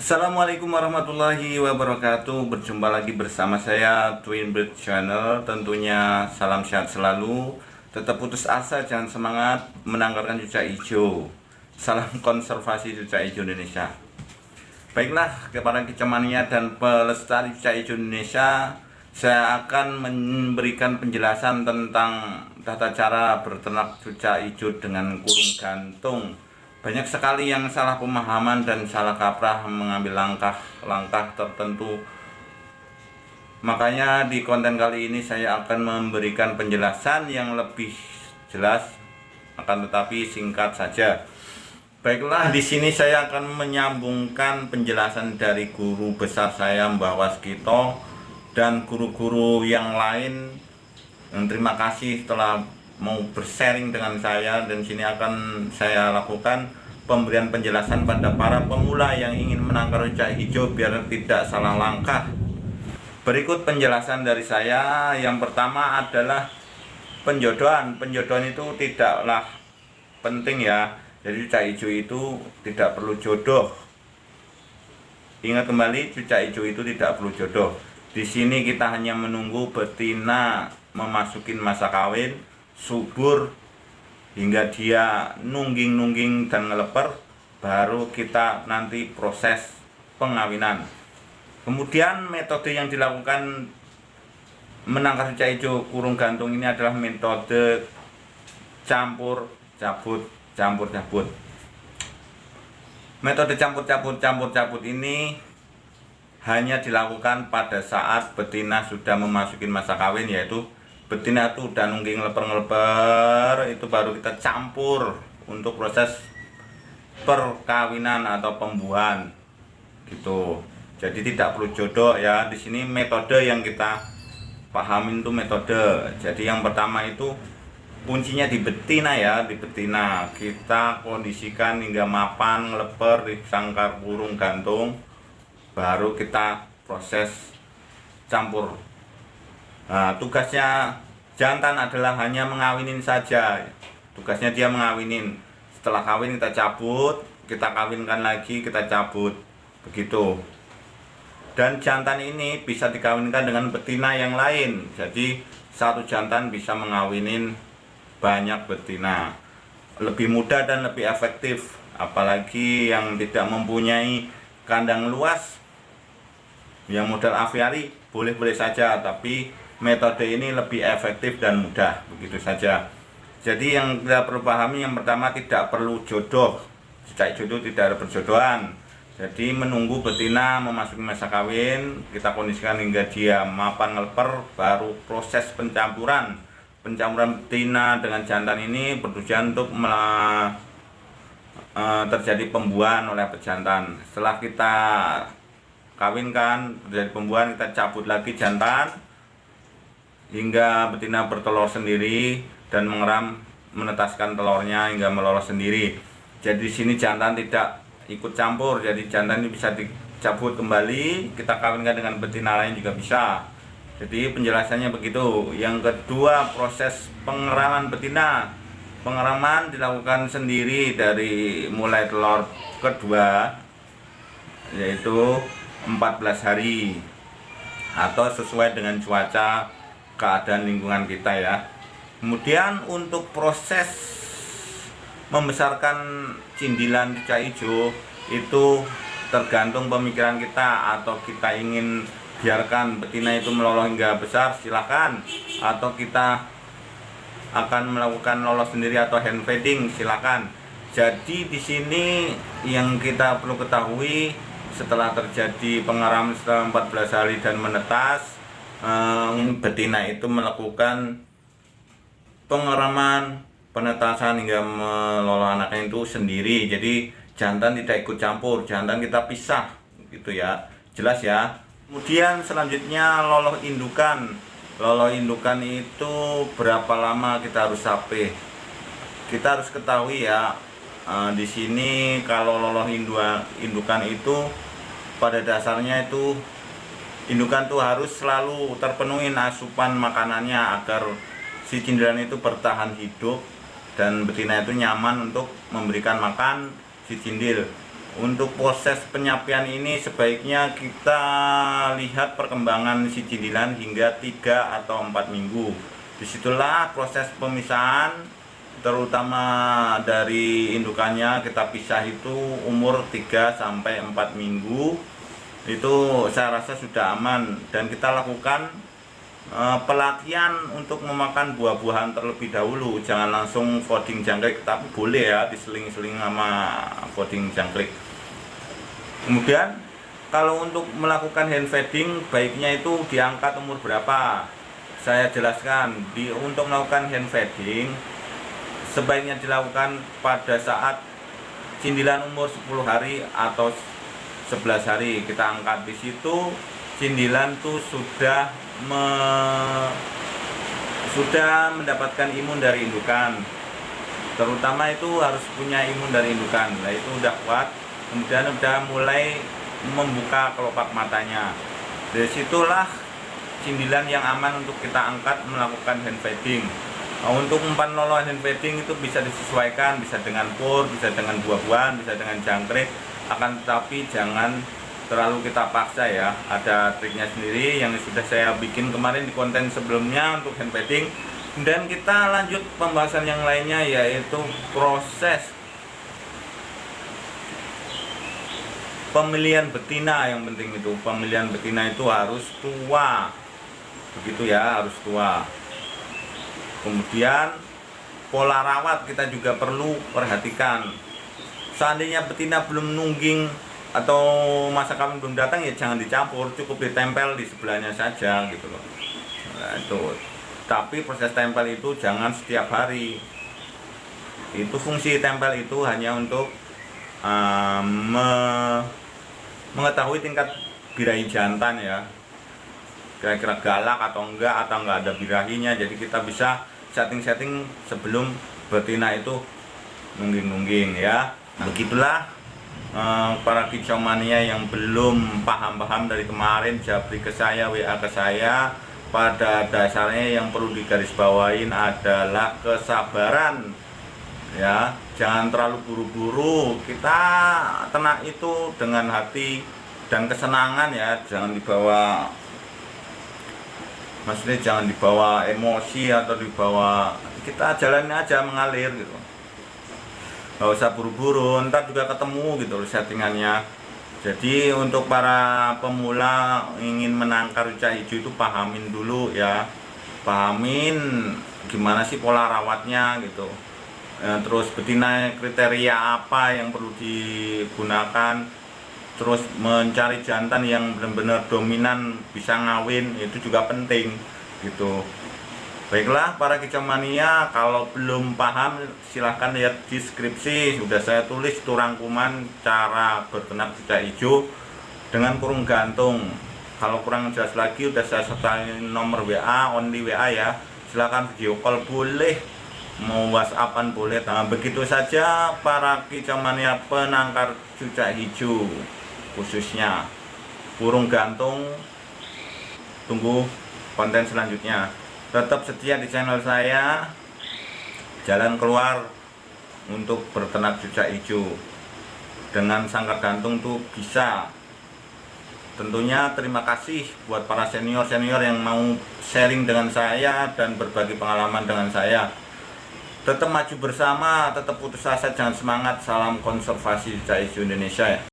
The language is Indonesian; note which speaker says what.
Speaker 1: Assalamualaikum warahmatullahi wabarakatuh. Berjumpa lagi bersama saya Twin Bird Channel. Tentunya salam sehat selalu. Tetap putus asa, jangan semangat menanggarkan cucak hijau. Salam konservasi cucak hijau Indonesia. Baiklah, kepada kecemania dan pelestari cucak hijau Indonesia, saya akan memberikan penjelasan tentang tata cara berternak cucak hijau dengan kurung gantung. Banyak sekali yang salah pemahaman dan salah kaprah mengambil langkah-langkah tertentu. Makanya di konten kali ini saya akan memberikan penjelasan yang lebih jelas, akan tetapi singkat saja. Baiklah, di sini saya akan menyambungkan penjelasan dari guru besar saya, Mbah Waskito, dan guru-guru yang lain. Terima kasih telah mau bersharing dengan saya, dan sini akan saya lakukan pemberian penjelasan pada para pemula yang ingin menangkar cucak hijau biar tidak salah langkah. Berikut penjelasan dari saya. Yang pertama adalah penjodohan. Penjodohan itu tidaklah penting ya. Jadi cucak hijau itu tidak perlu jodoh. Ingat kembali, cucak hijau itu tidak perlu jodoh. Di sini kita hanya menunggu betina memasukin masa kawin, subur hingga dia nungging dan ngeleper, baru kita nanti proses pengawinan. Kemudian metode yang dilakukan menangkar cucak hijau kurung gantung ini adalah metode campur cabut. Metode campur cabut ini hanya dilakukan pada saat betina sudah memasuki masa kawin, yaitu betina itu udah nungging leper itu baru kita campur untuk proses perkawinan atau pembuahan gitu. Jadi tidak perlu jodoh ya. Di sini metode yang kita pahamin itu metode. Jadi yang pertama itu kuncinya di betina ya, di betina kita kondisikan hingga mapan, ngeleper di sangkar kurung gantung, baru kita proses campur. Nah, tugasnya jantan adalah hanya mengawinin saja. Tugasnya dia mengawinin. Setelah kawin kita cabut, kita kawinkan lagi, kita cabut. Begitu. Dan jantan ini bisa dikawinkan dengan betina yang lain. Jadi satu jantan bisa mengawinin banyak betina. Lebih mudah dan lebih efektif. Apalagi yang tidak mempunyai kandang luas, yang modal aviari boleh-boleh saja, tapi metode ini lebih efektif dan mudah, begitu saja. Jadi yang kita perlu pahami, yang pertama tidak perlu jodoh. Cucak hijau itu tidak ada perjodohan. Jadi menunggu betina memasuki masa kawin, kita kondisikan hingga dia mapan ngeleper, baru proses pencampuran. Pencampuran betina dengan jantan ini bertujuan untuk terjadi pembuahan oleh pejantan. Setelah kita kawinkan, terjadi pembuahan, kita cabut lagi jantan hingga betina bertelur sendiri dan menetaskan telurnya hingga melolos sendiri. Jadi di sini jantan tidak ikut campur. Jadi jantan ini bisa dicabut kembali, kita kawinkan dengan betina lain juga bisa. Jadi penjelasannya begitu. Yang kedua, proses pengeraman betina. Pengeraman dilakukan sendiri dari mulai telur kedua, yaitu 14 hari, atau sesuai dengan cuaca keadaan lingkungan kita ya. Kemudian untuk proses membesarkan cindilan cucak hijau itu tergantung pemikiran kita. Atau kita ingin biarkan betina itu meloloh hingga besar, silakan. Atau kita akan melakukan lolos sendiri atau hand feeding, silakan. Jadi di sini yang kita perlu ketahui, setelah terjadi pengeraman setelah 14 hari dan menetas, betina itu melakukan pengeraman, penetasan hingga meloloh anaknya itu sendiri. Jadi jantan tidak ikut campur, jantan kita pisah gitu ya, jelas ya. Kemudian selanjutnya loloh indukan. Loloh indukan itu berapa lama kita harus sapeh? Kita harus ketahui ya, di sini kalau loloh indukan itu pada dasarnya itu indukan tuh harus selalu terpenuhi asupan makanannya agar si cindilan itu bertahan hidup dan betina itu nyaman untuk memberikan makan si cindil. Untuk proses penyapian ini sebaiknya kita lihat perkembangan si cindilan hingga 3 atau 4 minggu. Disitulah proses pemisahan, terutama dari indukannya kita pisah itu umur 3 sampai 4 minggu. Itu saya rasa sudah aman, dan kita lakukan pelatihan untuk memakan buah-buahan terlebih dahulu. Jangan langsung fooding jangkrik, tapi boleh ya diseling-seling sama fooding jangkrik. Kemudian kalau untuk melakukan hand feeding baiknya itu diangkat umur berapa. Saya jelaskan, untuk melakukan hand feeding sebaiknya dilakukan pada saat cindilan umur 10 hari atau 11 hari. Kita angkat di situ, cindilan tuh sudah mendapatkan imun dari indukan. Terutama itu harus punya imun dari indukan. Nah, itu udah kuat, kemudian udah mulai membuka kelopak matanya. Dari situlah cindilan yang aman untuk kita angkat melakukan hand feeding. Nah, untuk umpan lolo hand feeding itu bisa disesuaikan, bisa dengan pur, bisa dengan buah-buahan, bisa dengan jangkrik. Akan tetapi jangan terlalu kita paksa ya. Ada triknya sendiri yang sudah saya bikin kemarin di konten sebelumnya untuk hand feeding. Dan kita lanjut pembahasan yang lainnya, yaitu proses pemilihan betina. Yang penting itu pemilihan betina itu harus tua, begitu ya, harus tua. Kemudian pola rawat kita juga perlu perhatikan. Seandainya betina belum nungging atau masa kawin belum datang, ya jangan dicampur, cukup ditempel di sebelahnya saja gitu loh. Nah, itu. Tapi proses tempel itu jangan setiap hari. Itu fungsi tempel itu hanya untuk mengetahui tingkat birahi jantan ya, kira-kira galak atau enggak ada birahinya. Jadi kita bisa setting-setting sebelum betina itu nungging-nungging ya. Begitulah para kicau mania yang belum paham-paham dari kemarin japri ke saya, WA ke saya. Pada dasarnya yang perlu digarisbawain adalah kesabaran ya. Jangan terlalu buru-buru. Kita ternak itu dengan hati dan kesenangan ya, jangan dibawa, maksudnya jangan dibawa emosi atau dibawa, kita jalannya aja mengalir gitu. Gak usah buru-buru, ntar juga ketemu gitu settingannya. Jadi untuk para pemula ingin menangkar ruca hijau itu pahamin dulu ya, pahamin gimana sih pola rawatnya gitu. Terus betina kriteria apa yang perlu digunakan, terus mencari jantan yang benar-benar dominan bisa ngawin, itu juga penting gitu. Baiklah para kicau mania, kalau belum paham silahkan lihat deskripsi, sudah saya tulis itu rangkuman cara berternak ruca hijau dengan kurung gantung. Kalau kurang jelas lagi udah saya sertain nomor WA, only WA ya. Silahkan video call boleh, mau WhatsAppan boleh. Nah, begitu saja para kicau mania penangkar ruca hijau, khususnya kurung gantung. Tunggu konten selanjutnya. Tetap setia di channel saya. Jalan keluar untuk berternak ruca hijau dengan sangkar gantung tuh bisa. Tentunya terima kasih buat para senior-senior yang mau sharing dengan saya dan berbagi pengalaman dengan saya. Tetap maju bersama, tetap putus asa, jangan semangat. Salam konservasi ruca hijau Indonesia ya.